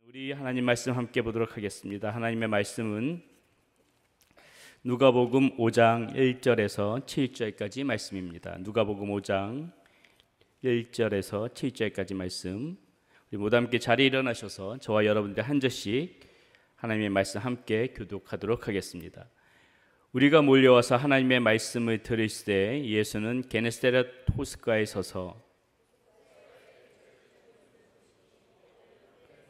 우리 하나님 말씀 함께 보도록 하겠습니다. 하나님의 말씀은 누가복음 5장 1절에서 7절까지 말씀입니다. 누가복음 5장 1절에서 7절까지 말씀. 우리 모두 함께 자리에 일어나셔서 저와 여러분들 한 절씩 하나님의 말씀 함께 교독하도록 하겠습니다. 우리가 몰려와서 하나님의 말씀을 들으시되 예수는 게네사렛 호숫가에 서서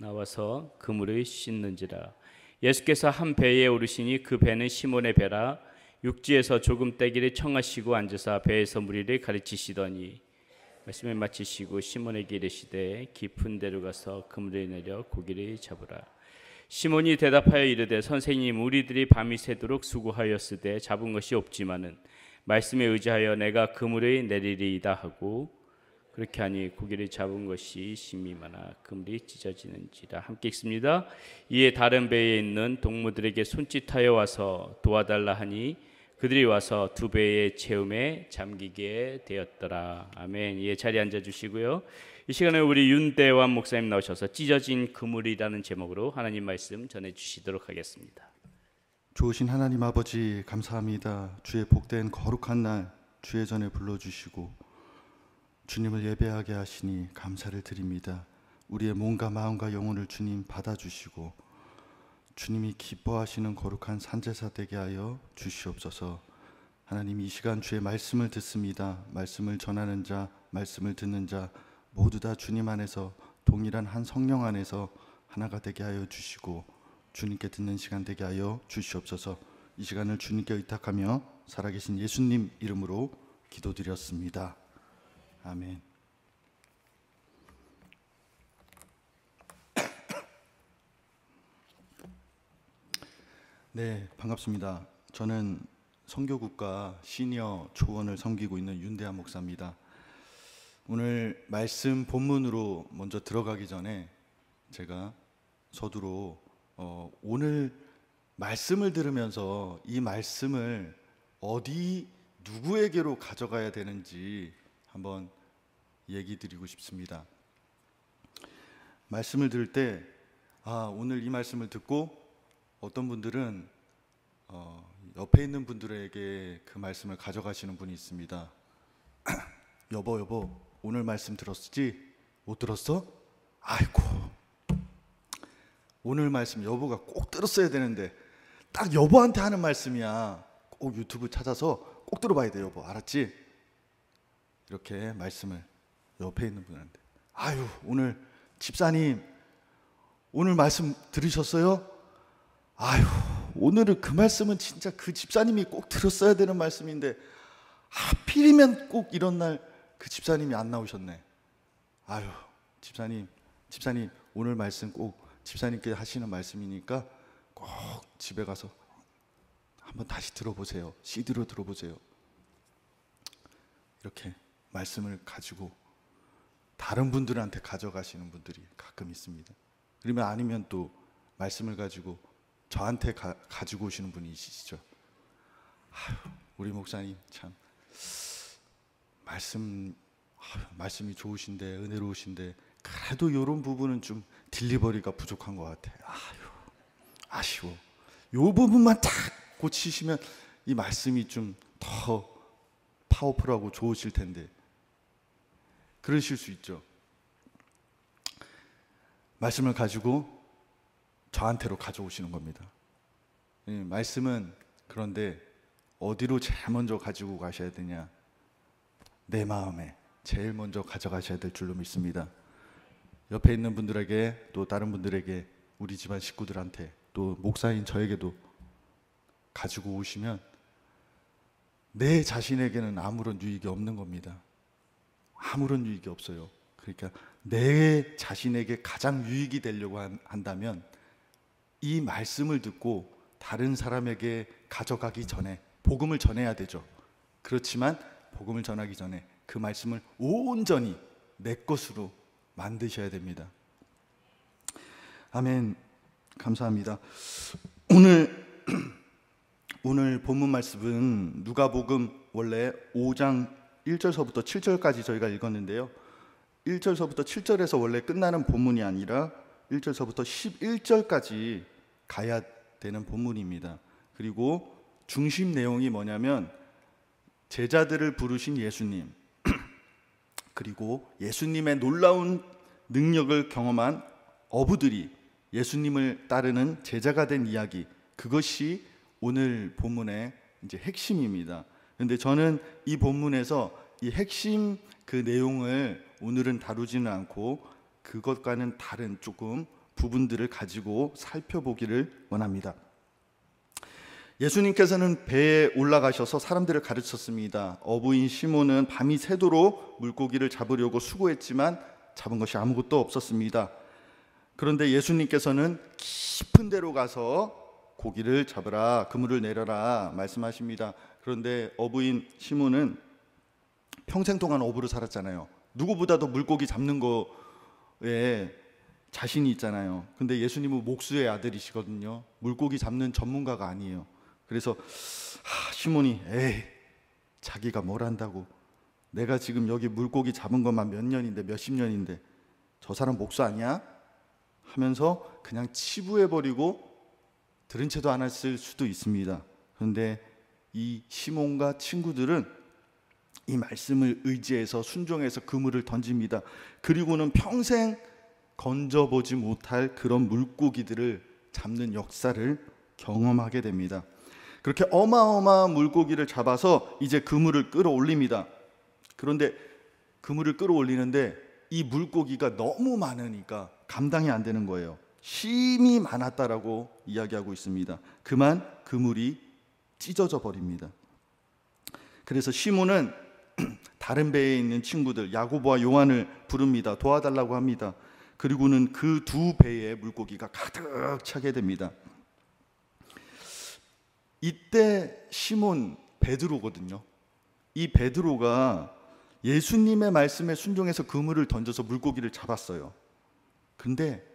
나와서 그물을 씻는지라. 예수께서 한 배에 오르시니 그 배는 시몬의 배라. 육지에서 조금 떼기를 청하시고 앉으사 배에서 무리를 가르치시더니 말씀을 마치시고 시몬에게 이르시되 깊은 데로 가서 그물을 내려 고기를 잡으라. 시몬이 대답하여 이르되 선생님, 우리들이 밤이 새도록 수고하였으되 잡은 것이 없지만은 말씀에 의지하여 내가 그물을 내리리이다 하고, 그렇게 하니 고기를 잡은 것이 심히 많아 그물이 찢어지는지라. 함께 읽습니다. 이에 다른 배에 있는 동무들에게 손짓하여 와서 도와달라 하니 그들이 와서 두 배의 채움에 잠기게 되었더라. 아멘. 예, 자리에 앉아주시고요. 이 시간에 우리 윤대환 목사님 나오셔서 찢어진 그물이라는 제목으로 하나님 말씀 전해주시도록 하겠습니다. 좋으신 하나님 아버지, 감사합니다. 주의 복된 거룩한 날 주의 전에 불러주시고 주님을 예배하게 하시니 감사를 드립니다. 우리의 몸과 마음과 영혼을 주님 받아주시고 주님이 기뻐하시는 거룩한 산제사 되게 하여 주시옵소서. 하나님, 이 시간 주의 말씀을 듣습니다. 말씀을 전하는 자, 말씀을 듣는 자 모두 다 주님 안에서 동일한 한 성령 안에서 하나가 되게 하여 주시고 주님께 듣는 시간 되게 하여 주시옵소서. 이 시간을 주님께 의탁하며 살아계신 예수님 이름으로 기도드렸습니다. 아멘. 네, 반갑습니다. 저는 선교국가 시니어 초원을 섬기고 있는 윤대환 목사입니다. 오늘 말씀 본문으로 먼저 들어가기 전에 제가 서두로 오늘 말씀을 들으면서 이 말씀을 어디 누구에게로 가져가야 되는지 한번 얘기 드리고 싶습니다. 말씀을 들을 때 오늘 이 말씀을 듣고 어떤 분들은 옆에 있는 분들에게 그 말씀을 가져가시는 분이 있습니다. 여보 오늘 말씀 들었지? 못 들었어? 아이고, 오늘 말씀 여보가 꼭 들었어야 되는데 딱 여보한테 하는 말씀이야. 꼭 유튜브 찾아서 꼭 들어봐야 돼 여보, 알았지? 이렇게 말씀을 옆에 있는 분한테, 아유 오늘 집사님 오늘 말씀 들으셨어요? 아유 오늘은 그 말씀은 진짜 그 집사님이 꼭 들었어야 되는 말씀인데 하필이면 꼭 이런 날 그 집사님이 안 나오셨네. 아유 집사님 오늘 말씀 꼭 집사님께 하시는 말씀이니까 꼭 집에 가서 한번 다시 들어보세요. CD로 들어보세요. 이렇게 말씀을 가지고 다른 분들한테 가져가시는 분들이 가끔 있습니다. 그러면 아니면 또 말씀을 가지고 저한테 가지고 오시는 분이 있으시죠. 우리 목사님 참 말씀이 좋으신데 은혜로우신데 그래도 이런 부분은 좀 딜리버리가 부족한 것 같아. 아쉬워. 이 부분만 딱 고치시면 이 말씀이 좀 더 파워풀하고 좋으실 텐데. 그러실 수 있죠. 말씀을 가지고 저한테로 가져오시는 겁니다. 말씀은 그런데 어디로 제일 먼저 가지고 가셔야 되냐? 내 마음에 제일 먼저 가져가셔야 될 줄로 믿습니다. 옆에 있는 분들에게 또 다른 분들에게 우리 집안 식구들한테 또 목사인 저에게도 가지고 오시면 내 자신에게는 아무런 유익이 없는 겁니다. 아무런 유익이 없어요. 그러니까 내 자신에게 가장 유익이 되려고 한다면 이 말씀을 듣고 다른 사람에게 가져가기 전에 복음을 전해야 되죠. 그렇지만 복음을 전하기 전에 그 말씀을 온전히 내 것으로 만드셔야 됩니다. 아멘. 감사합니다. 오늘 본문 말씀은 누가복음 원래 5장 1절서부터 7절까지 저희가 읽었는데요. 1절서부터 7절에서 원래 끝나는 본문이 아니라 1절서부터 11절까지 가야 되는 본문입니다. 그리고 중심 내용이 뭐냐면 제자들을 부르신 예수님, 그리고 예수님의 놀라운 능력을 경험한 어부들이 예수님을 따르는 제자가 된 이야기, 그것이 오늘 본문의 이제 핵심입니다. 그런데 저는 이 본문에서 이 핵심 그 내용을 오늘은 다루지는 않고 그것과는 다른 조금 부분들을 가지고 살펴보기를 원합니다. 예수님께서는 배에 올라가셔서 사람들을 가르쳤습니다. 어부인 시몬은 밤이 새도록 물고기를 잡으려고 수고했지만 잡은 것이 아무것도 없었습니다. 그런데 예수님께서는 깊은 데로 가서 고기를 잡으라, 그물을 내려라 말씀하십니다. 그런데 어부인 시몬은 평생 동안 어부로 살았잖아요. 누구보다도 물고기 잡는 거에 자신이 있잖아요. 근데 예수님은 목수의 아들이시거든요. 물고기 잡는 전문가가 아니에요. 그래서 시몬이 자기가 뭘 안다고, 내가 지금 여기 물고기 잡은 것만 몇 년인데, 몇십 년인데 저 사람 목수 아니야? 하면서 그냥 치부해버리고 들은 채도 안 했을 수도 있습니다. 그런데 이 시몬과 친구들은 이 말씀을 의지해서 순종해서 그물을 던집니다. 그리고는 평생 건져보지 못할 그런 물고기들을 잡는 역사를 경험하게 됩니다. 그렇게 어마어마한 물고기를 잡아서 이제 그물을 끌어올립니다. 그런데 그물을 끌어올리는데 이 물고기가 너무 많으니까 감당이 안 되는 거예요. 심히 많았다라고 이야기하고 있습니다. 그만 그물이 찢어져 버립니다. 그래서 시몬은 다른 배에 있는 친구들 야고보와 요한을 부릅니다. 도와달라고 합니다. 그리고는 그 두 배에 물고기가 가득 차게 됩니다. 이때 시몬 베드로거든요. 이 베드로가 예수님의 말씀에 순종해서 그물을 던져서 물고기를 잡았어요. 근데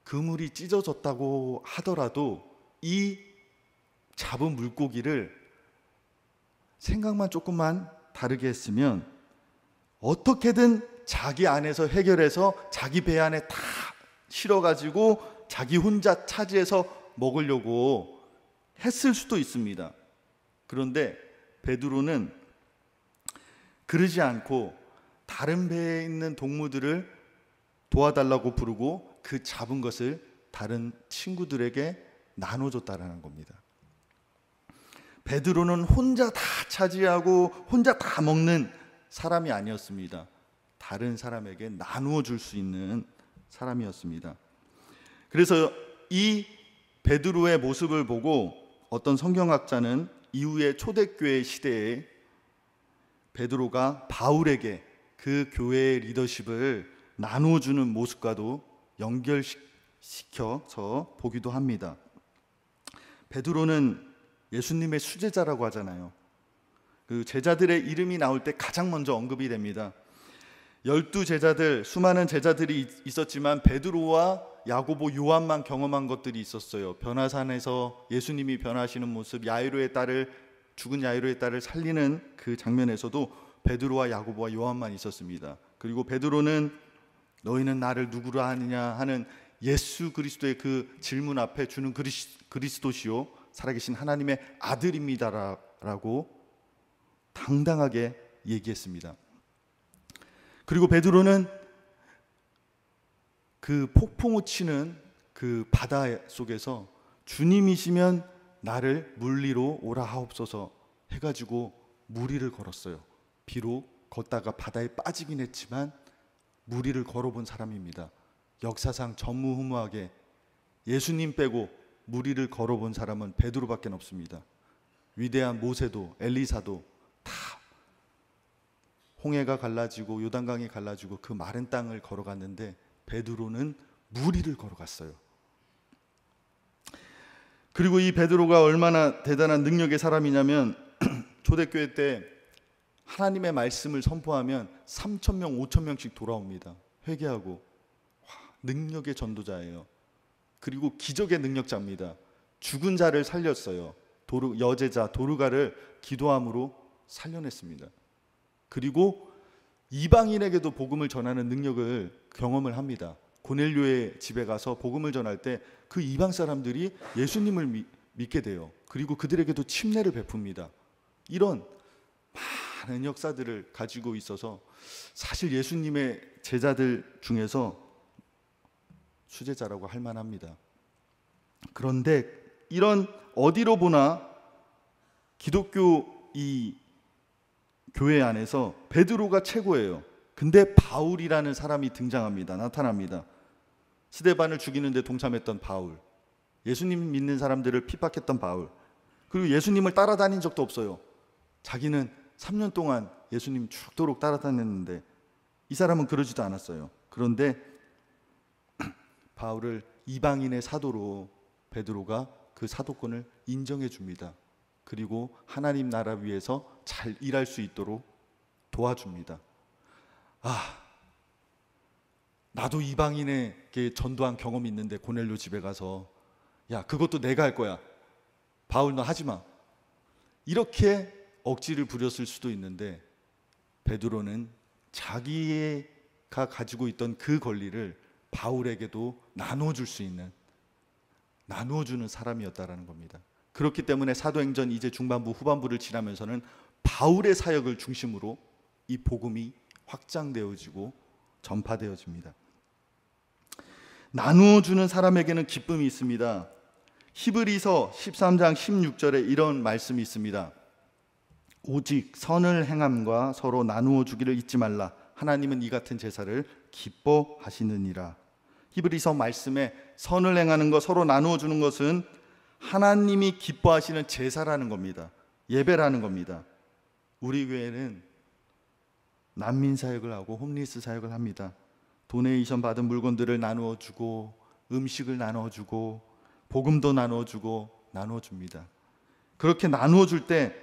그물이 찢어졌다고 하더라도 이 잡은 물고기를 생각만 조금만 다르게 했으면 어떻게든 자기 안에서 해결해서 자기 배 안에 다 실어가지고 자기 혼자 차지해서 먹으려고 했을 수도 있습니다. 그런데 베드로는 그러지 않고 다른 배에 있는 동무들을 도와달라고 부르고 그 잡은 것을 다른 친구들에게 나눠줬다라는 겁니다. 베드로는 혼자 다 차지하고 혼자 다 먹는 사람이 아니었습니다. 다른 사람에게 나누어 줄 수 있는 사람이었습니다. 그래서 이 베드로의 모습을 보고 어떤 성경학자는 이후의 초대교회 시대에 베드로가 바울에게 그 교회의 리더십을 나누어 주는 모습과도 연결시켜서 보기도 합니다. 베드로는 예수님의 수제자라고 하잖아요. 그 제자들의 이름이 나올 때 가장 먼저 언급이 됩니다. 12제자들, 수많은 제자들이 있었지만 베드로와 야고보, 요한만 경험한 것들이 있었어요. 변화산에서 예수님이 변화하시는 모습, 죽은 야이로의 딸을 살리는 그 장면에서도 베드로와 야고보와 요한만 있었습니다. 그리고 베드로는 너희는 나를 누구로 하느냐 하는 예수 그리스도의 그 질문 앞에 주는 그리스도시요 살아계신 하나님의 아들입니다라고 당당하게 얘기했습니다. 그리고 베드로는 그 폭풍우 치는 그 바다 속에서 주님이시면 나를 물리로 오라 하옵소서 해가지고 무리를 걸었어요. 비록 걷다가 바다에 빠지긴 했지만 무리를 걸어본 사람입니다. 역사상 전무후무하게 예수님 빼고 무리를 걸어본 사람은 베드로밖에 없습니다. 위대한 모세도 엘리사도 다 홍해가 갈라지고 요단강이 갈라지고 그 마른 땅을 걸어갔는데 베드로는 무리를 걸어갔어요. 그리고 이 베드로가 얼마나 대단한 능력의 사람이냐면 초대교회 때 하나님의 말씀을 선포하면 3,000명, 5,000명씩 돌아옵니다. 회개하고. 능력의 전도자예요. 그리고 기적의 능력자입니다. 죽은 자를 살렸어요. 여제자 도르가를 기도함으로 살려냈습니다. 그리고 이방인에게도 복음을 전하는 능력을 경험을 합니다. 고넬료의 집에 가서 복음을 전할 때 그 이방 사람들이 예수님을 믿게 돼요. 그리고 그들에게도 침례를 베풉니다. 이런 많은 역사들을 가지고 있어서 사실 예수님의 제자들 중에서 수제자라고 할 만합니다. 그런데 이런 어디로 보나 기독교 이 교회 안에서 베드로가 최고예요. 근데 바울이라는 사람이 등장합니다. 나타납니다. 스데반을 죽이는데 동참했던 바울, 예수님 믿는 사람들을 핍박했던 바울, 그리고 예수님을 따라다닌 적도 없어요. 자기는 3년 동안 예수님 죽도록 따라다녔는데 이 사람은 그러지도 않았어요. 그런데 바울을 이방인의 사도로 베드로가 그 사도권을 인정해 줍니다. 그리고 하나님 나라 위에서 잘 일할 수 있도록 도와줍니다. 나도 이방인에게 전도한 경험이 있는데 고넬료 집에 가서 야, 그것도 내가 할 거야. 바울 너 하지 마. 이렇게 억지를 부렸을 수도 있는데 베드로는 자기가 가지고 있던 그 권리를 바울에게도 나눠줄 수 있는, 나누어주는 사람이었다라는 겁니다. 그렇기 때문에 사도행전 이제 중반부 후반부를 지나면서는 바울의 사역을 중심으로 이 복음이 확장되어지고 전파되어집니다. 나누어주는 사람에게는 기쁨이 있습니다. 히브리서 13장 16절에 이런 말씀이 있습니다. 오직 선을 행함과 서로 나누어 주기를 잊지 말라. 하나님은 이 같은 제사를 기뻐하시느니라. 히브리서 말씀에 선을 행하는 것, 서로 나누어 주는 것은 하나님이 기뻐하시는 제사라는 겁니다. 예배라는 겁니다. 우리 교회는 난민 사역을 하고 홈리스 사역을 합니다. 도네이션 받은 물건들을 나누어 주고 음식을 나누어 주고 복음도 나누어 주고 나누어 줍니다. 그렇게 나누어 줄 때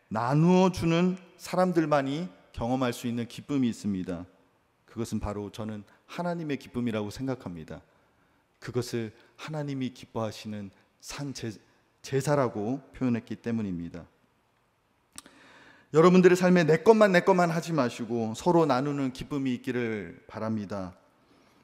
나누어 주는 사람들만이 경험할 수 있는 기쁨이 있습니다. 그것은 바로 저는 하나님의 기쁨이라고 생각합니다. 그것을 하나님이 기뻐하시는 산 제사라고 표현했기 때문입니다. 여러분들의 삶에 내 것만 하지 마시고 서로 나누는 기쁨이 있기를 바랍니다.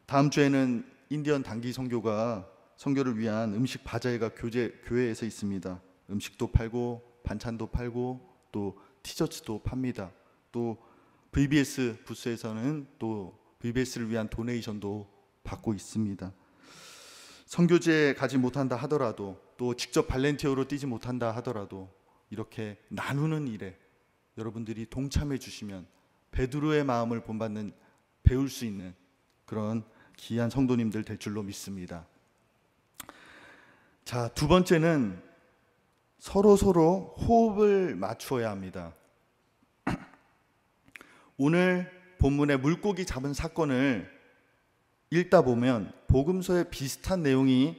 다음 주에는 인디언 단기 선교가 선교를 위한 음식 바자회가 교회에서 있습니다. 음식도 팔고 반찬도 팔고 또 티셔츠도 팝니다. 또 VBS 부스에서는 또 VBS를 위한 도네이션도 받고 있습니다. 선교지에 가지 못한다 하더라도 또 직접 발렌티어로 뛰지 못한다 하더라도 이렇게 나누는 일에 여러분들이 동참해 주시면 베드로의 마음을 본받는, 배울 수 있는 그런 귀한 성도님들 될 줄로 믿습니다. 자, 두 번째는 서로 호흡을 맞추어야 합니다. 오늘 본문의 물고기 잡은 사건을 읽다 보면 복음서에 비슷한 내용이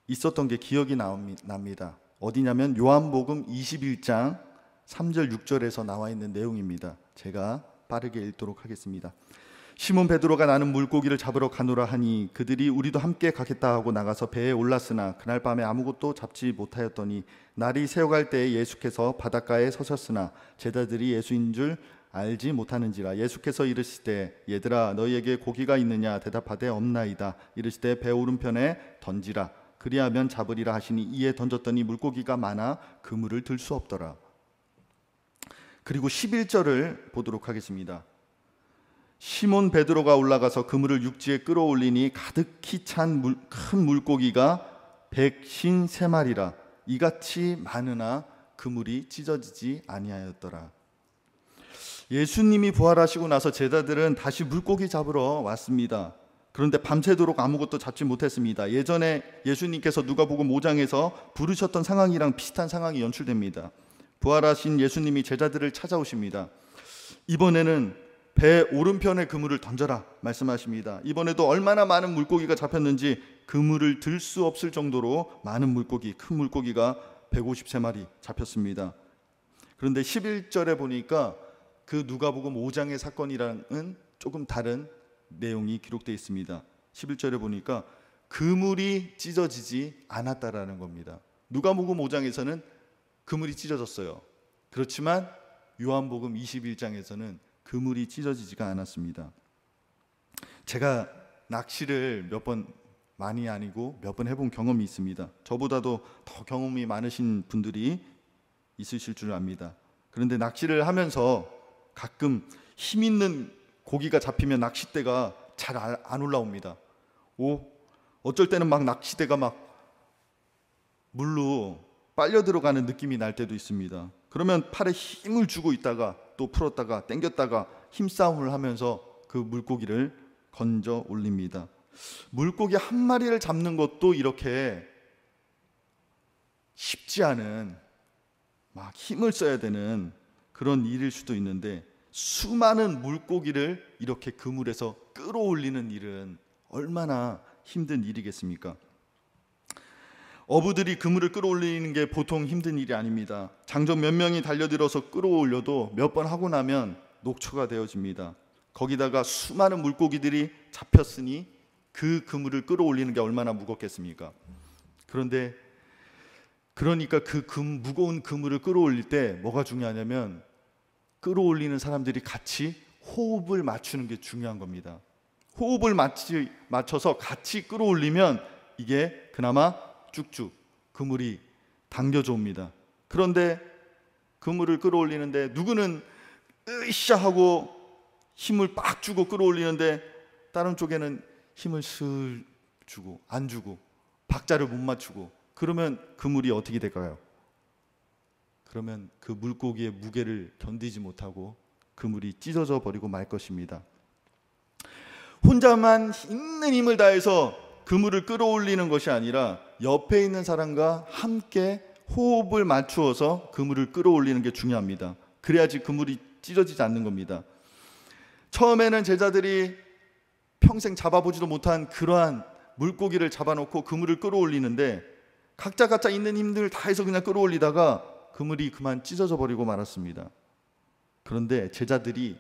있었던 게 기억이 납니다. 어디냐면 요한복음 21장 3절 6절에서 나와 있는 내용입니다. 제가 빠르게 읽도록 하겠습니다. 시몬 베드로가 나는 물고기를 잡으러 가노라 하니 그들이 우리도 함께 가겠다 하고 나가서 배에 올랐으나 그날 밤에 아무것도 잡지 못하였더니 날이 새어갈 때에 예수께서 바닷가에 서셨으나 제자들이 예수인 줄 알지 못하는지라. 예수께서 이르시되 얘들아 너희에게 고기가 있느냐 대답하되 없나이다. 이르시되 배 오른편에 던지라 그리하면 잡으리라 하시니 이에 던졌더니 물고기가 많아 그물을 들 수 없더라. 그리고 11절을 보도록 하겠습니다. 시몬 베드로가 올라가서 그물을 육지에 끌어올리니 가득히 찬 큰 물고기가 153마리라. 이같이 많으나 그물이 찢어지지 아니하였더라. 예수님이 부활하시고 나서 제자들은 다시 물고기 잡으러 왔습니다. 그런데 밤새도록 아무것도 잡지 못했습니다. 예전에 예수님께서 누가복음 5장에서 부르셨던 상황이랑 비슷한 상황이 연출됩니다. 부활하신 예수님이 제자들을 찾아오십니다. 이번에는 배 오른편에 그물을 던져라 말씀하십니다. 이번에도 얼마나 많은 물고기가 잡혔는지 그물을 들 수 없을 정도로 많은 물고기, 큰 물고기가 153마리 잡혔습니다. 그런데 11절에 보니까 그 누가복음 5장의 사건이랑은 조금 다른 내용이 기록되어 있습니다. 11절에 보니까 그물이 찢어지지 않았다라는 겁니다. 누가복음 5장에서는 그물이 찢어졌어요. 그렇지만 요한복음 21장에서는 그물이 찢어지지가 않았습니다. 제가 낚시를 몇 번, 많이 아니고 몇 번 해본 경험이 있습니다. 저보다도 더 경험이 많으신 분들이 있으실 줄 압니다. 그런데 낚시를 하면서 가끔 힘 있는 고기가 잡히면 낚싯대가 잘 안 올라옵니다. 어쩔 때는 막 낚싯대가 막 물로 빨려 들어가는 느낌이 날 때도 있습니다. 그러면 팔에 힘을 주고 있다가 또 풀었다가 당겼다가 힘싸움을 하면서 그 물고기를 건져 올립니다. 물고기 한 마리를 잡는 것도 이렇게 쉽지 않은, 막 힘을 써야 되는 그런 일일 수도 있는데, 수많은 물고기를 이렇게 그물에서 끌어올리는 일은 얼마나 힘든 일이겠습니까? 어부들이 그물을 끌어올리는 게 보통 힘든 일이 아닙니다. 장정 몇 명이 달려들어서 끌어올려도 몇 번 하고 나면 녹초가 되어집니다. 거기다가 수많은 물고기들이 잡혔으니 그 그물을 끌어올리는 게 얼마나 무겁겠습니까? 그러니까 그 무거운 그물을 끌어올릴 때 뭐가 중요하냐면, 끌어올리는 사람들이 같이 호흡을 맞추는 게 중요한 겁니다. 호흡을 맞춰서 같이 끌어올리면 이게 그나마 쭉쭉 그물이 당겨져 옵니다. 그런데 그물을 끌어올리는데 누구는 으쌰 하고 힘을 빡 주고 끌어올리는데, 다른 쪽에는 힘을 슬 주고 안 주고 박자를 못 맞추고, 그러면 그물이 어떻게 될까요? 그러면 그 물고기의 무게를 견디지 못하고 그물이 찢어져 버리고 말 것입니다. 혼자만 있는 힘을 다해서 그물을 끌어올리는 것이 아니라 옆에 있는 사람과 함께 호흡을 맞추어서 그물을 끌어올리는 게 중요합니다. 그래야지 그물이 찢어지지 않는 겁니다. 처음에는 제자들이 평생 잡아보지도 못한 그러한 물고기를 잡아놓고 그물을 끌어올리는데, 각자 있는 힘들 다해서 그냥 끌어올리다가 그물이 그만 찢어져 버리고 말았습니다. 그런데 제자들이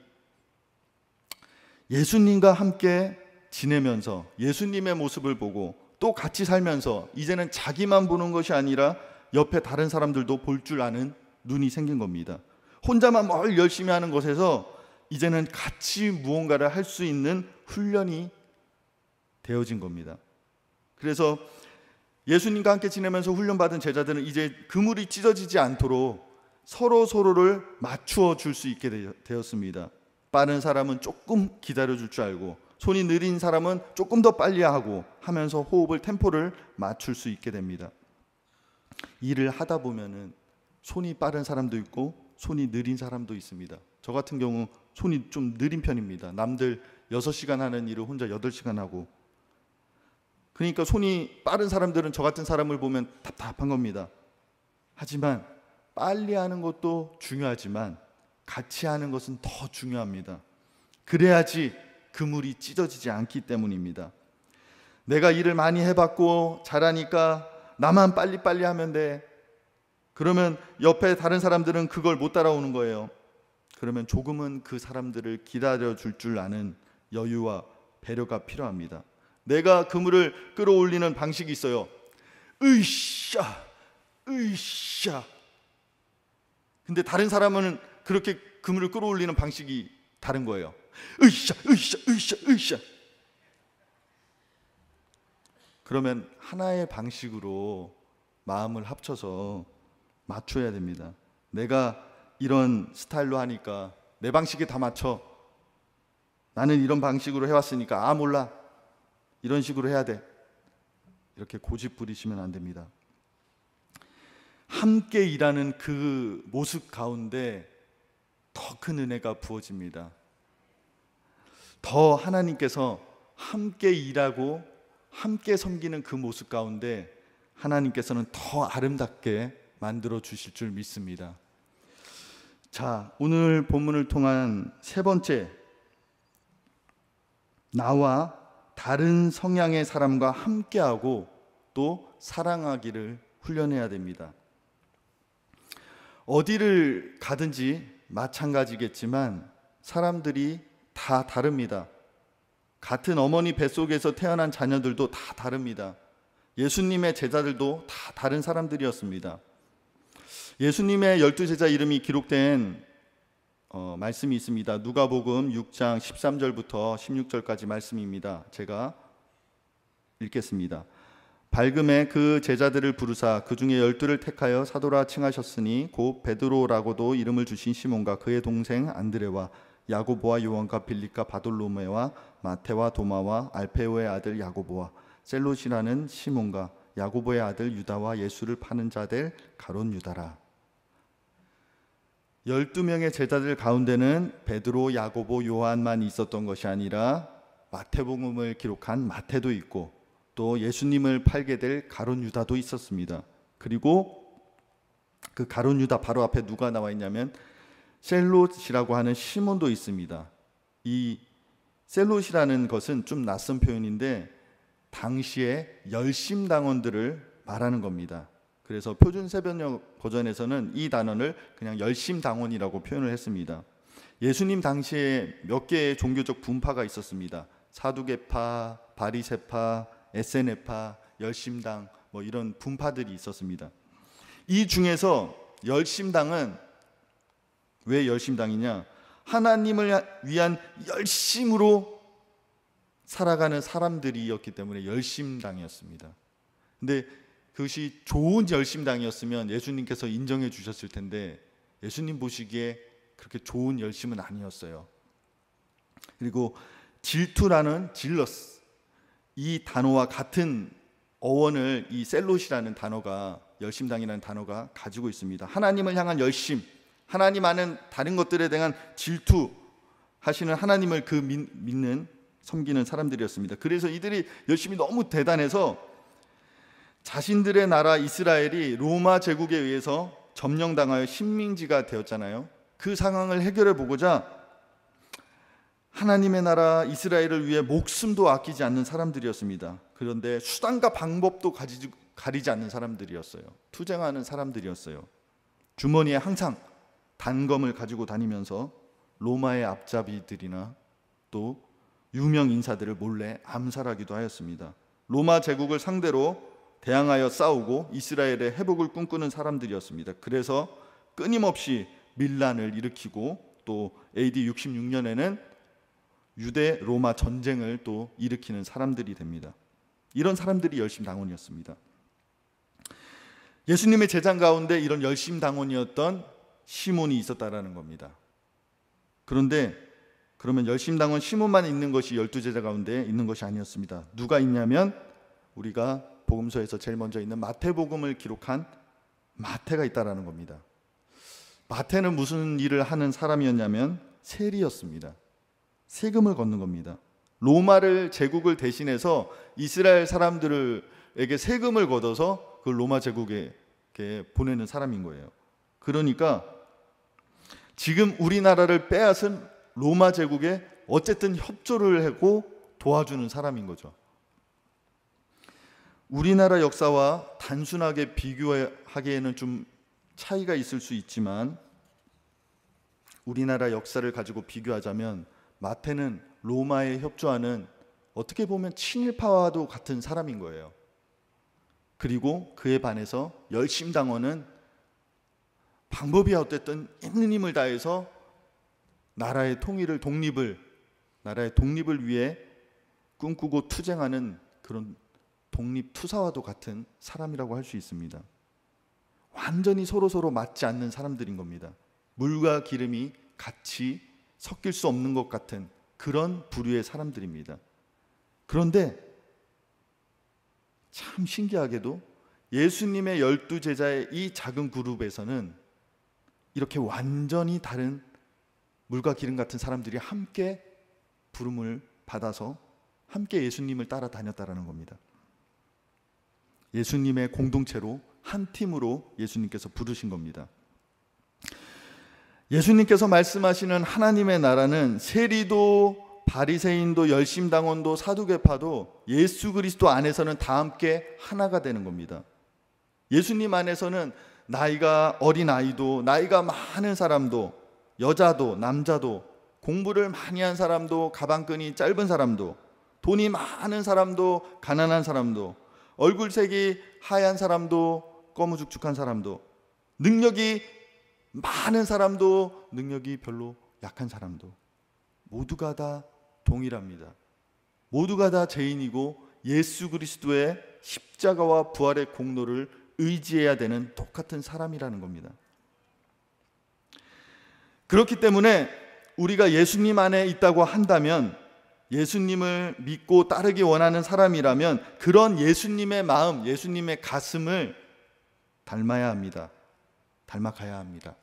예수님과 함께 지내면서 예수님의 모습을 보고 또 같이 살면서 이제는 자기만 보는 것이 아니라 옆에 다른 사람들도 볼 줄 아는 눈이 생긴 겁니다. 혼자만 뭘 열심히 하는 것에서 이제는 같이 무언가를 할 수 있는 훈련이 되어진 겁니다. 그래서 예수님과 함께 지내면서 훈련받은 제자들은 이제 그물이 찢어지지 않도록 서로를 맞추어 줄 수 있게 되었습니다. 빠른 사람은 조금 기다려 줄 줄 알고, 손이 느린 사람은 조금 더 빨리 하고 하면서 호흡을, 템포를 맞출 수 있게 됩니다. 일을 하다 보면은 손이 빠른 사람도 있고 손이 느린 사람도 있습니다. 저 같은 경우 손이 좀 느린 편입니다. 남들 6시간 하는 일을 혼자 8시간 하고, 그러니까 손이 빠른 사람들은 저 같은 사람을 보면 답답한 겁니다. 하지만 빨리 하는 것도 중요하지만 같이 하는 것은 더 중요합니다. 그래야지 그물이 찢어지지 않기 때문입니다. 내가 일을 많이 해봤고 잘하니까 나만 빨리빨리 하면 돼. 그러면 옆에 다른 사람들은 그걸 못 따라오는 거예요. 그러면 조금은 그 사람들을 기다려줄 줄 아는 여유와 배려가 필요합니다. 내가 그물을 끌어올리는 방식이 있어요. 으쌰 으쌰. 근데 다른 사람은 그렇게 그물을 끌어올리는 방식이 다른 거예요. 으쌰 으쌰 으쌰 으쌰. 그러면 하나의 방식으로 마음을 합쳐서 맞춰야 됩니다. 내가 이런 스타일로 하니까 내 방식에 다 맞춰. 나는 이런 방식으로 해왔으니까 몰라, 이런 식으로 해야 돼. 이렇게 고집 부리시면 안 됩니다. 함께 일하는 그 모습 가운데 더 큰 은혜가 부어집니다. 더 하나님께서 함께 일하고 함께 섬기는 그 모습 가운데 하나님께서는 더 아름답게 만들어 주실 줄 믿습니다. 자, 오늘 본문을 통한 세 번째, 나와 다른 성향의 사람과 함께하고 또 사랑하기를 훈련해야 됩니다. 어디를 가든지 마찬가지겠지만 사람들이 다 다릅니다. 같은 어머니 뱃속에서 태어난 자녀들도 다 다릅니다. 예수님의 제자들도 다 다른 사람들이었습니다. 예수님의 12제자 이름이 기록된 말씀이 있습니다. 누가복음 6장 13절부터 16절까지 말씀입니다. 제가 읽겠습니다. 밝음에 그 제자들을 부르사 그 중에 12를 택하여 사도라 칭하셨으니 곧 베드로라고도 이름을 주신 시몬과 그의 동생 안드레와 야고보와 요한과 빌립과 바돌로메와 마테와 도마와 알페오의 아들 야고보와 셀롯이라는 시몬과 야고보의 아들 유다와 예수를 파는 자들 가롯 유다라. 12명의 제자들 가운데는 베드로, 야고보, 요한만 있었던 것이 아니라 마태복음을 기록한 마태도 있고 또 예수님을 팔게 될 가롯 유다도 있었습니다. 그리고 그 가롯 유다 바로 앞에 누가 나와 있냐면 셀롯이라고 하는 시몬도 있습니다. 이 셀롯이라는 것은 좀 낯선 표현인데 당시에 열심당원들을 말하는 겁니다. 그래서 표준 새변역 버전에서는 이 단어를 그냥 열심당원이라고 표현을 했습니다. 예수님 당시에 몇 개의 종교적 분파가 있었습니다. 사두개파, 바리새파, 에세네파, 열심당 이런 분파들이 있었습니다. 이 중에서 열심당은 왜 열심당이냐? 하나님을 위한 열심으로 살아가는 사람들이었기 때문에 열심당이었습니다. 근데 그것이 좋은 열심당이었으면 예수님께서 인정해 주셨을 텐데 예수님 보시기에 그렇게 좋은 열심은 아니었어요. 그리고 질투라는 질러스, 이 단어와 같은 어원을 이 셀롯이라는 단어가, 열심당이라는 단어가 가지고 있습니다. 하나님을 향한 열심, 하나님 아는 다른 것들에 대한 질투 하시는 하나님을 믿는, 섬기는 사람들이었습니다. 그래서 이들이 열심히 너무 대단해서 자신들의 나라 이스라엘이 로마 제국에 의해서 점령당하여 식민지가 되었잖아요. 그 상황을 해결해 보고자 하나님의 나라 이스라엘을 위해 목숨도 아끼지 않는 사람들이었습니다. 그런데 수단과 방법도 가리지 않는 사람들이었어요. 투쟁하는 사람들이었어요. 주머니에 항상 단검을 가지고 다니면서 로마의 앞잡이들이나 또 유명 인사들을 몰래 암살하기도 하였습니다. 로마 제국을 상대로 대항하여 싸우고 이스라엘의 회복을 꿈꾸는 사람들이었습니다. 그래서 끊임없이 밀란을 일으키고 또 AD 66년에는 유대 로마 전쟁을 또 일으키는 사람들이 됩니다. 이런 사람들이 열심당원이었습니다. 예수님의 제자 가운데 이런 열심당원이었던 시몬이 있었다라는 겁니다. 그런데 그러면 열심당원 시몬만 있는 것이 12제자 가운데 있는 것이 아니었습니다. 누가 있냐면 우리가 복음서에서 제일 먼저 있는 마태복음을 기록한 마태가 있다라는 겁니다. 마태는 무슨 일을 하는 사람이었냐면 세리였습니다. 세금을 걷는 겁니다. 로마를 제국을 대신해서 이스라엘 사람들에게 세금을 걷어서 그 로마 제국에 보내는 사람인 거예요. 그러니까 지금 우리나라를 빼앗은 로마 제국에 어쨌든 협조를 하고 도와주는 사람인 거죠. 우리나라 역사와 단순하게 비교하기에는 좀 차이가 있을 수 있지만 우리나라 역사를 가지고 비교하자면 마태는 로마에 협조하는 어떻게 보면 친일파와도 같은 사람인 거예요. 그리고 그에 반해서 열심당원은 방법이 어쨌든 있는 힘을 다해서 나라의 통일을, 나라의 독립을 위해 꿈꾸고 투쟁하는 그런 독립투사와도 같은 사람이라고 할 수 있습니다. 완전히 서로 맞지 않는 사람들인 겁니다. 물과 기름이 같이 섞일 수 없는 것 같은 그런 부류의 사람들입니다. 그런데 참 신기하게도 예수님의 12제자의 이 작은 그룹에서는 이렇게 완전히 다른 물과 기름 같은 사람들이 함께 부름을 받아서 함께 예수님을 따라다녔다라는 겁니다. 예수님의 공동체로 한 팀으로 예수님께서 부르신 겁니다. 예수님께서 말씀하시는 하나님의 나라는 세리도 바리새인도 열심당원도 사두개파도 예수 그리스도 안에서는 다 함께 하나가 되는 겁니다. 예수님 안에서는 나이가 어린 아이도 나이가 많은 사람도 여자도 남자도 공부를 많이 한 사람도 가방끈이 짧은 사람도 돈이 많은 사람도 가난한 사람도 얼굴색이 하얀 사람도 꺼무죽죽한 사람도 능력이 많은 사람도 능력이 별로 약한 사람도 모두가 다 동일합니다. 모두가 다 죄인이고 예수 그리스도의 십자가와 부활의 공로를 의지해야 되는 똑같은 사람이라는 겁니다. 그렇기 때문에 우리가 예수님 안에 있다고 한다면, 예수님을 믿고 따르기 원하는 사람이라면 그런 예수님의 마음, 예수님의 가슴을 닮아야 합니다. 닮아가야 합니다.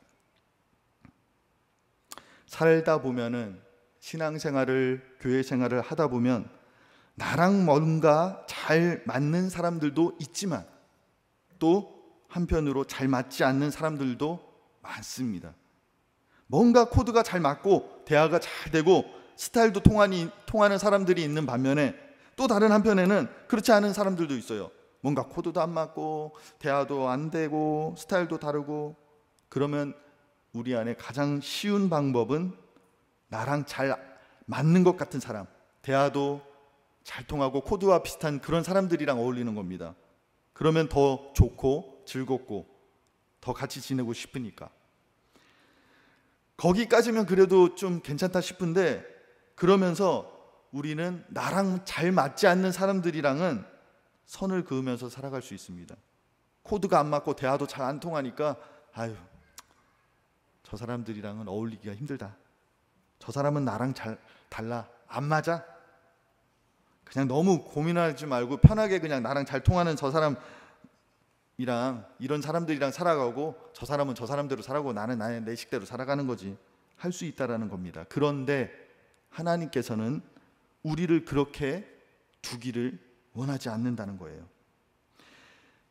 살다 보면은, 신앙생활을, 교회 생활을 하다 보면 나랑 뭔가 잘 맞는 사람들도 있지만 또 한편으로 잘 맞지 않는 사람들도 많습니다. 뭔가 코드가 잘 맞고 대화가 잘 되고 스타일도 통하는 사람들이 있는 반면에, 또 다른 한편에는 그렇지 않은 사람들도 있어요. 뭔가 코드도 안 맞고 대화도 안 되고 스타일도 다르고. 그러면 우리 안에 가장 쉬운 방법은 나랑 잘 맞는 것 같은 사람, 대화도 잘 통하고 코드와 비슷한 그런 사람들이랑 어울리는 겁니다. 그러면 더 좋고 즐겁고 더 같이 지내고 싶으니까. 거기까지면 그래도 좀 괜찮다 싶은데, 그러면서 우리는 나랑 잘 맞지 않는 사람들이랑은 선을 그으면서 살아갈 수 있습니다. 코드가 안 맞고 대화도 잘 안 통하니까 아유, 저 사람들이랑은 어울리기가 힘들다. 저 사람은 나랑 잘 달라. 안 맞아. 그냥 너무 고민하지 말고 편하게 그냥 나랑 잘 통하는 저 사람이랑, 이런 사람들이랑 살아가고, 저 사람은 저 사람대로 살아가고 나는 나의 내 식대로 살아가는 거지. 할 수 있다라는 겁니다. 그런데 하나님께서는 우리를 그렇게 두기를 원하지 않는다는 거예요.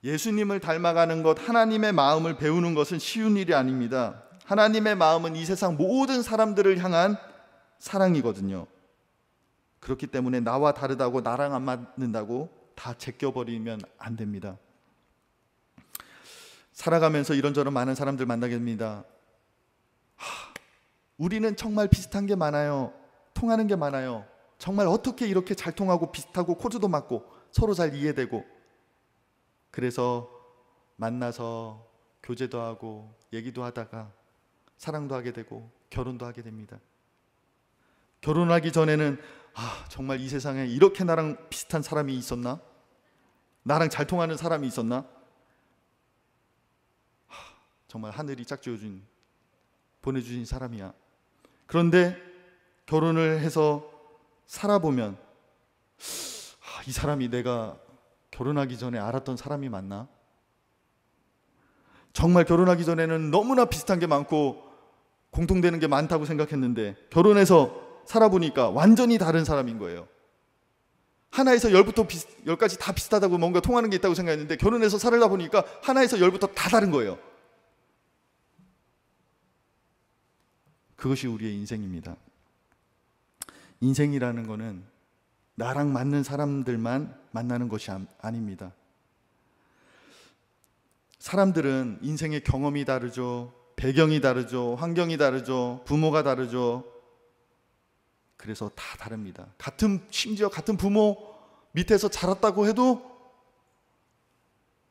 예수님을 닮아가는 것, 하나님의 마음을 배우는 것은 쉬운 일이 아닙니다. 하나님의 마음은 이 세상 모든 사람들을 향한 사랑이거든요. 그렇기 때문에 나와 다르다고, 나랑 안 맞는다고 다 제껴버리면 안 됩니다. 살아가면서 이런저런 많은 사람들 만나게 됩니다. 우리는 정말 비슷한 게 많아요. 통하는 게 많아요. 정말 어떻게 이렇게 잘 통하고 비슷하고 코드도 맞고 서로 잘 이해되고. 그래서 만나서 교제도 하고 얘기도 하다가 사랑도 하게 되고 결혼도 하게 됩니다. 결혼하기 전에는 정말 이 세상에 이렇게 나랑 비슷한 사람이 있었나? 나랑 잘 통하는 사람이 있었나? 정말 하늘이 짝지어준, 보내주신 사람이야. 그런데 결혼을 해서 살아보면 이 사람이 내가 결혼하기 전에 알았던 사람이 맞나? 정말 결혼하기 전에는 너무나 비슷한 게 많고 공통되는 게 많다고 생각했는데 결혼해서 살아보니까 완전히 다른 사람인 거예요. 하나에서 열부터 10까지 다 비슷하다고 뭔가 통하는 게 있다고 생각했는데 결혼해서 살다 보니까 하나에서 열부터 다 다른 거예요. 그것이 우리의 인생입니다. 인생이라는 거는 나랑 맞는 사람들만 만나는 것이 아닙니다. 사람들은 인생의 경험이 다르죠. 배경이 다르죠. 환경이 다르죠. 부모가 다르죠. 그래서 다 다릅니다. 심지어 같은 부모 밑에서 자랐다고 해도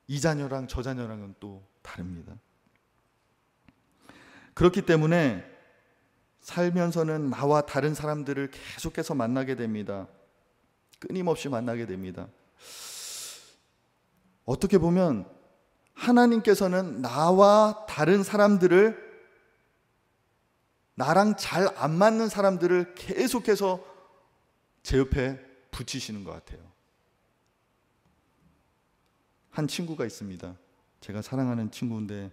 이 자녀랑 저 자녀랑은 또 다릅니다. 그렇기 때문에 살면서는 나와 다른 사람들을 계속해서 만나게 됩니다. 끊임없이 만나게 됩니다. 어떻게 보면 하나님께서는 나와 다른 사람들을, 나랑 잘 안 맞는 사람들을 계속해서 제 옆에 붙이시는 것 같아요. 한 친구가 있습니다. 제가 사랑하는 친구인데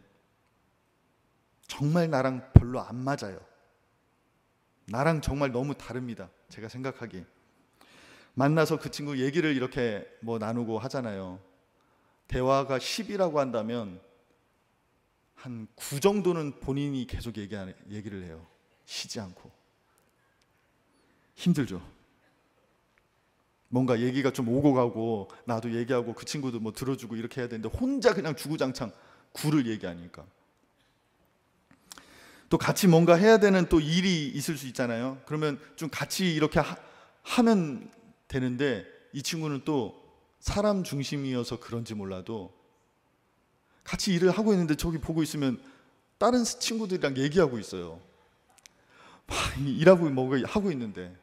정말 나랑 별로 안 맞아요. 나랑 정말 너무 다릅니다. 제가 생각하기에. 만나서 그 친구 얘기를 이렇게 나누고 하잖아요. 대화가 10이라고 한다면 한 9 정도는 본인이 계속 얘기를 해요. 쉬지 않고. 힘들죠. 뭔가 얘기가 좀 오고 가고 나도 얘기하고 그 친구도 들어주고 이렇게 해야 되는데 혼자 그냥 주구장창 9를 얘기하니까. 또 같이 뭔가 해야 되는 또 일이 있을 수 있잖아요. 그러면 좀 같이 이렇게 하면 되는데 이 친구는 또 사람 중심이어서 그런지 몰라도 같이 일을 하고 있는데 저기 보고 있으면 다른 친구들이랑 얘기하고 있어요. 일하고 뭐 하고 있는데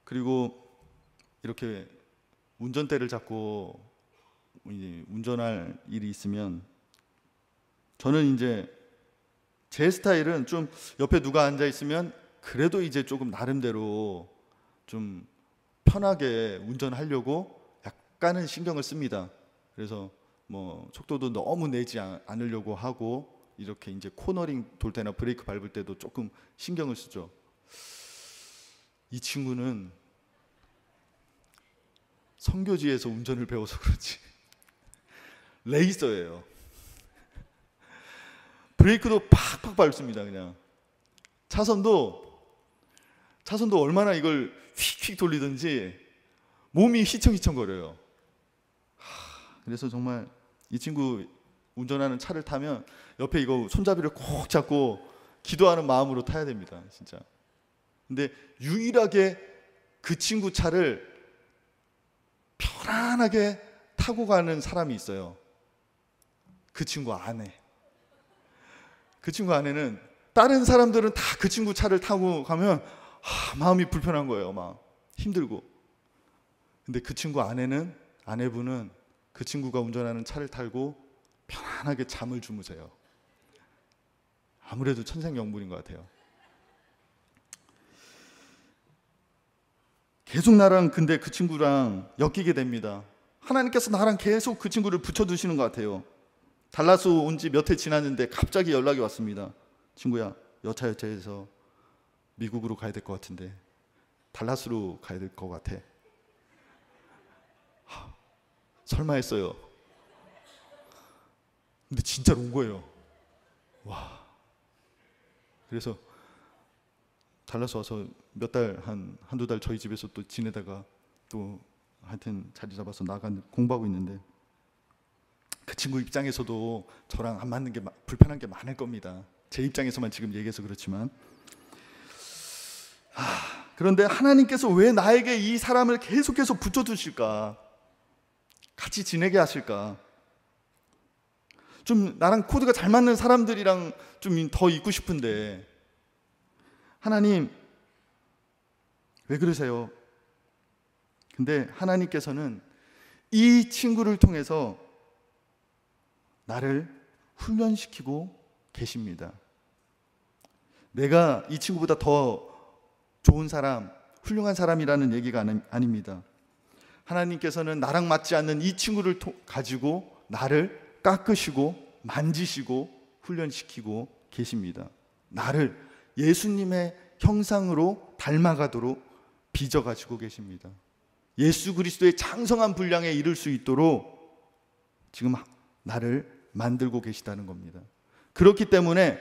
그리고 이렇게 운전대를 잡고 이제 운전할 일이 있으면 저는 이제 제 스타일은 좀 옆에 누가 앉아 있으면 그래도 이제 조금 나름대로 좀 편하게 운전하려고 약간은 신경을 씁니다. 그래서 뭐 속도도 너무 내지 않으려고 하고 이렇게 이제 코너링 돌 때나 브레이크 밟을 때도 조금 신경을 쓰죠. 이 친구는 선교지에서 운전을 배워서 그렇지 레이서예요. 브레이크도 팍팍 밟습니다. 그냥 차선도 얼마나 이걸 휙휙 돌리든지 몸이 휘청휘청거려요. 그래서 정말 이 친구 운전하는 차를 타면 옆에 이거 손잡이를 꼭 잡고 기도하는 마음으로 타야 됩니다. 진짜. 근데 유일하게 그 친구 차를 편안하게 타고 가는 사람이 있어요. 그 친구 아내. 그 친구 아내는 다른 사람들은 다 그 친구 차를 타고 가면 마음이 불편한 거예요. 막 힘들고. 근데 그 친구 아내분은 그 친구가 운전하는 차를 타고 편안하게 잠을 주무세요. 아무래도 천생연분인 것 같아요. 계속 나랑 근데 그 친구랑 엮이게 됩니다. 하나님께서 나랑 계속 그 친구를 붙여두시는 것 같아요. 달라스 온 지 몇 해 지났는데 갑자기 연락이 왔습니다. 친구야, 여차여차해서 미국으로 가야 될 것 같은데 달라스로 가야 될 것 같아. 설마 했어요. 근데 진짜로 온 거예요. 와. 그래서 달라스 와서 몇 달, 한두 달 저희 집에서 또 지내다가 또 하여튼 자리 잡아서 공부하고 있는데 그 친구 입장에서도 저랑 안 맞는 게 불편한 게 많을 겁니다. 제 입장에서만 지금 얘기해서 그렇지만 그런데 하나님께서 왜 나에게 이 사람을 계속해서 붙여두실까? 같이 지내게 하실까? 좀 나랑 코드가 잘 맞는 사람들이랑 좀 더 있고 싶은데 하나님 왜 그러세요? 근데 하나님께서는 이 친구를 통해서 나를 훈련시키고 계십니다. 내가 이 친구보다 더 좋은 사람, 훌륭한 사람이라는 얘기가 아닙니다. 하나님께서는 나랑 맞지 않는 이 친구를 가지고 나를 깎으시고 만지시고 훈련시키고 계십니다. 나를 예수님의 형상으로 닮아가도록 빚어가지고 계십니다. 예수 그리스도의 장성한 분량에 이를 수 있도록 지금 나를 만들고 계시다는 겁니다. 그렇기 때문에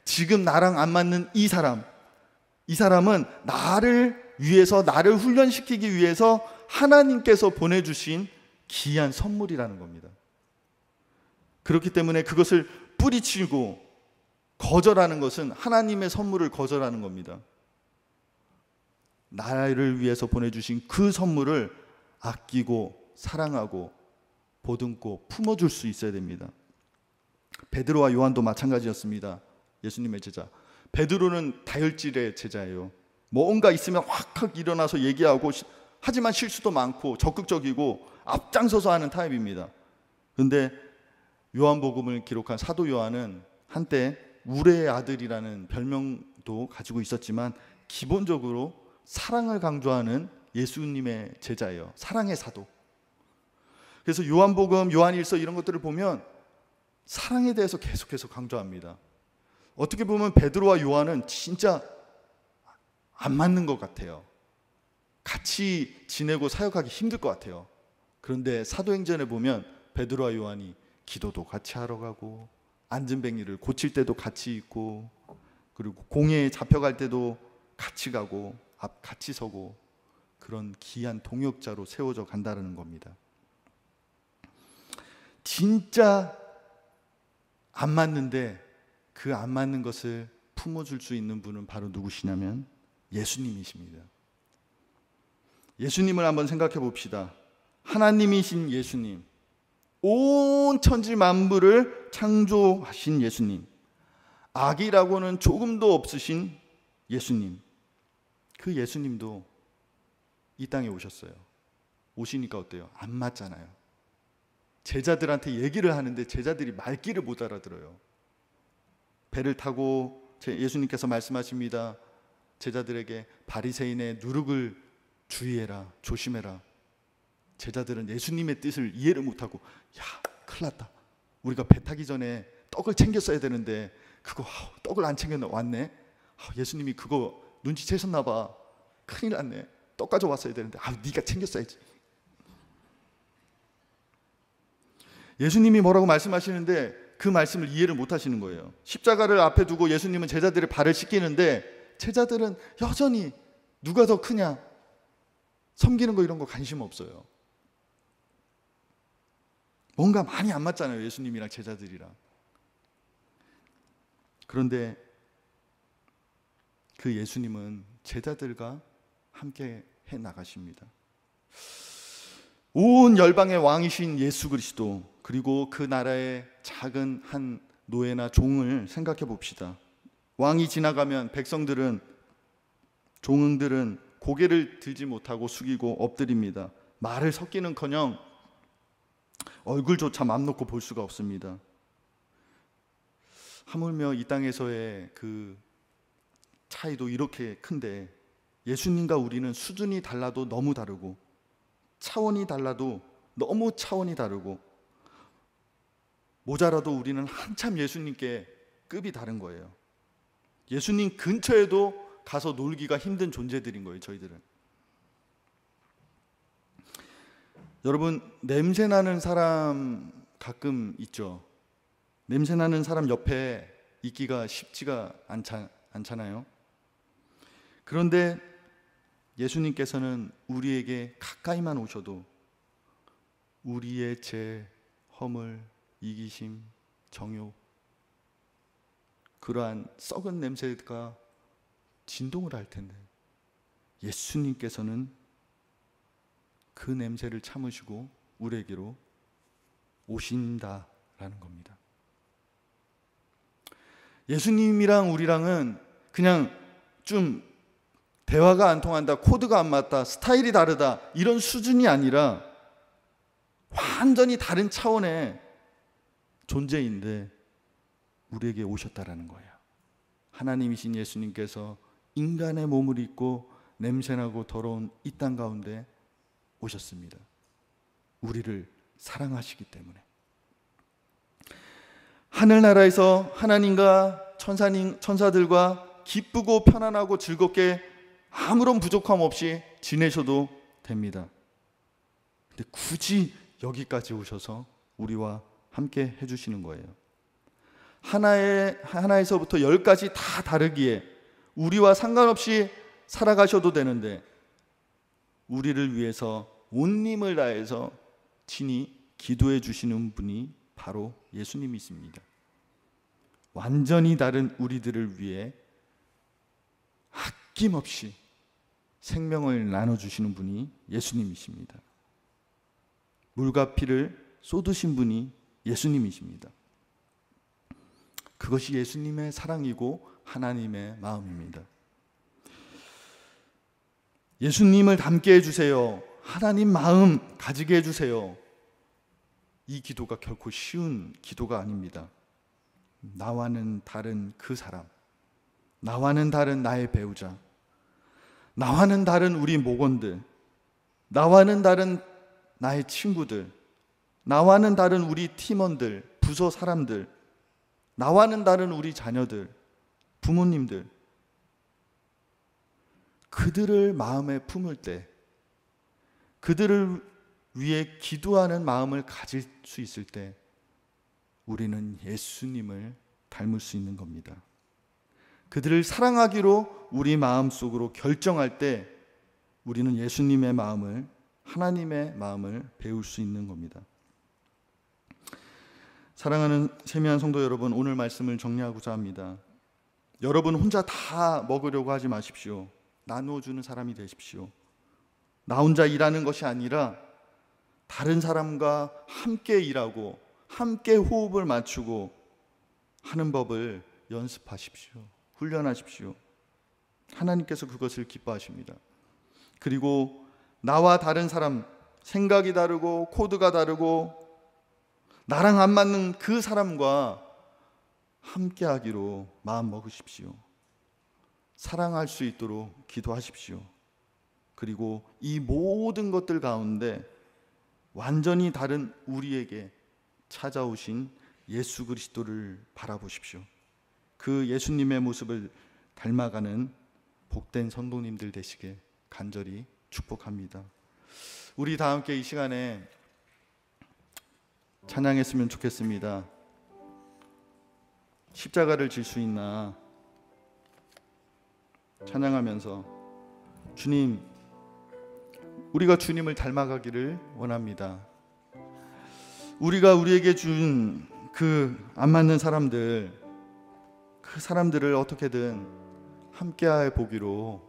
지금 나랑 안 맞는 이 사람은 나를 위해서, 나를 훈련시키기 위해서 하나님께서 보내주신 귀한 선물이라는 겁니다. 그렇기 때문에 그것을 뿌리치고 거절하는 것은 하나님의 선물을 거절하는 겁니다. 나를 위해서 보내주신 그 선물을 아끼고 사랑하고 보듬고 품어줄 수 있어야 됩니다. 베드로와 요한도 마찬가지였습니다. 예수님의 제자. 베드로는 다혈질의 제자예요. 뭔가 있으면 확 일어나서 얘기하고, 하지만 실수도 많고 적극적이고 앞장서서 하는 타입입니다. 그런데 요한복음을 기록한 사도 요한은 한때 우레의 아들이라는 별명도 가지고 있었지만 기본적으로 사랑을 강조하는 예수님의 제자예요. 사랑의 사도. 그래서 요한복음, 요한일서 이런 것들을 보면 사랑에 대해서 계속해서 강조합니다. 어떻게 보면 베드로와 요한은 진짜 안 맞는 것 같아요. 같이 지내고 사역하기 힘들 것 같아요. 그런데 사도행전에 보면 베드로와 요한이 기도도 같이 하러 가고, 안전뱅이를 고칠 때도 같이 있고, 그리고 공회에 잡혀갈 때도 같이 가고, 앞 같이 서고, 그런 귀한 동역자로 세워져 간다는 겁니다. 진짜 안 맞는데 그 안 맞는 것을 품어줄 수 있는 분은 바로 누구시냐면 예수님이십니다. 예수님을 한번 생각해 봅시다. 하나님이신 예수님, 온 천지 만물을 창조하신 예수님, 악이라고는 조금도 없으신 예수님, 그 예수님도 이 땅에 오셨어요. 오시니까 어때요? 안 맞잖아요. 제자들한테 얘기를 하는데 제자들이 말귀를 못 알아들어요. 배를 타고 예수님께서 말씀하십니다. 제자들에게 바리새인의 누룩을 주의해라, 조심해라. 제자들은 예수님의 뜻을 이해를 못하고, 야, 큰일 났다. 우리가 배 타기 전에 떡을 챙겼어야 되는데 그거 떡을 안 챙겨 왔네. 예수님이 그거 눈치채셨나 봐. 큰일 났네. 떡 가져왔어야 되는데 네가 챙겼어야지. 예수님이 뭐라고 말씀하시는데 그 말씀을 이해를 못 하시는 거예요. 십자가를 앞에 두고 예수님은 제자들의 발을 씻기는데 제자들은 여전히 누가 더 크냐, 섬기는 거 이런 거 관심 없어요. 뭔가 많이 안 맞잖아요, 예수님이랑 제자들이랑. 그런데 그 예수님은 제자들과 함께 해 나가십니다. 온 열방의 왕이신 예수 그리스도, 그리고 그 나라의 작은 한 노예나 종을 생각해 봅시다. 왕이 지나가면 백성들은, 종들은 고개를 들지 못하고 숙이고 엎드립니다. 말을 섞기는커녕 얼굴조차 맘 놓고 볼 수가 없습니다. 하물며 이 땅에서의 그 차이도 이렇게 큰데 예수님과 우리는 수준이 달라도 너무 다르고, 차원이 달라도 너무 차원이 다르고, 모자라도 우리는 한참 예수님께 급이 다른 거예요. 예수님 근처에도 가서 놀기가 힘든 존재들인 거예요, 저희들은. 여러분, 냄새나는 사람 가끔 있죠. 냄새나는 사람 옆에 있기가 쉽지가 않잖아요. 그런데 예수님께서는 우리에게 가까이만 오셔도 우리의 죄, 허물, 이기심, 정욕, 그러한 썩은 냄새가 진동을 할 텐데 예수님께서는 그 냄새를 참으시고 우리에게로 오신다라는 겁니다. 예수님이랑 우리랑은 그냥 좀 대화가 안 통한다, 코드가 안 맞다, 스타일이 다르다, 이런 수준이 아니라 완전히 다른 차원의 존재인데 우리에게 오셨다라는 거예요. 하나님이신 예수님께서 인간의 몸을 입고 냄새나고 더러운 이 땅 가운데 오셨습니다. 우리를 사랑하시기 때문에. 하늘나라에서 하나님과 천사들과 기쁘고 편안하고 즐겁게 아무런 부족함 없이 지내셔도 됩니다. 근데 굳이 여기까지 오셔서 우리와 함께 해주시는 거예요. 하나에서부터 10까지 다 다르기에 우리와 상관없이 살아가셔도 되는데 우리를 위해서 온 힘을 다해서 친히 기도해 주시는 분이 바로 예수님이십니다. 완전히 다른 우리들을 위해 아낌없이 생명을 나눠주시는 분이 예수님이십니다. 물과 피를 쏟으신 분이 예수님이십니다. 그것이 예수님의 사랑이고 하나님의 마음입니다. 예수님을 닮게 해주세요. 하나님 마음 가지게 해주세요. 이 기도가 결코 쉬운 기도가 아닙니다. 나와는 다른 그 사람, 나와는 다른 나의 배우자, 나와는 다른 우리 목원들, 나와는 다른 나의 친구들, 나와는 다른 우리 팀원들, 부서 사람들, 나와는 다른 우리 자녀들, 부모님들, 그들을 마음에 품을 때, 그들을 위해 기도하는 마음을 가질 수 있을 때 우리는 예수님을 닮을 수 있는 겁니다. 그들을 사랑하기로 우리 마음속으로 결정할 때 우리는 예수님의 마음을, 하나님의 마음을 배울 수 있는 겁니다. 사랑하는 세미한 성도 여러분, 오늘 말씀을 정리하고자 합니다. 여러분 혼자 다 먹으려고 하지 마십시오. 나누어주는 사람이 되십시오. 나 혼자 일하는 것이 아니라 다른 사람과 함께 일하고 함께 호흡을 맞추고 하는 법을 연습하십시오. 훈련하십시오. 하나님께서 그것을 기뻐하십니다. 그리고 나와 다른 사람, 생각이 다르고 코드가 다르고 나랑 안 맞는 그 사람과 함께 하기로 마음 먹으십시오. 사랑할 수 있도록 기도하십시오. 그리고 이 모든 것들 가운데 완전히 다른 우리에게 찾아오신 예수 그리스도를 바라보십시오. 그 예수님의 모습을 닮아가는 복된 성도님들 되시게 간절히 축복합니다. 우리 다 함께 이 시간에 찬양했으면 좋겠습니다. 십자가를 질 수 있나 찬양하면서 주님, 우리가 주님을 닮아가기를 원합니다. 우리가 우리에게 준 그 안 맞는 사람들, 그 사람들을 어떻게든 함께해 보기로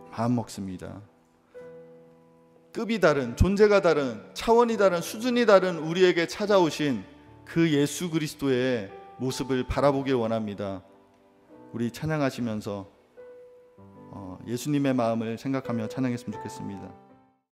마음 먹습니다. 급이 다른, 존재가 다른, 차원이 다른, 수준이 다른 우리에게 찾아오신 그 예수 그리스도의 모습을 바라보길 원합니다. 우리 찬양하시면서 예수님의 마음을 생각하며 찬양했으면 좋겠습니다.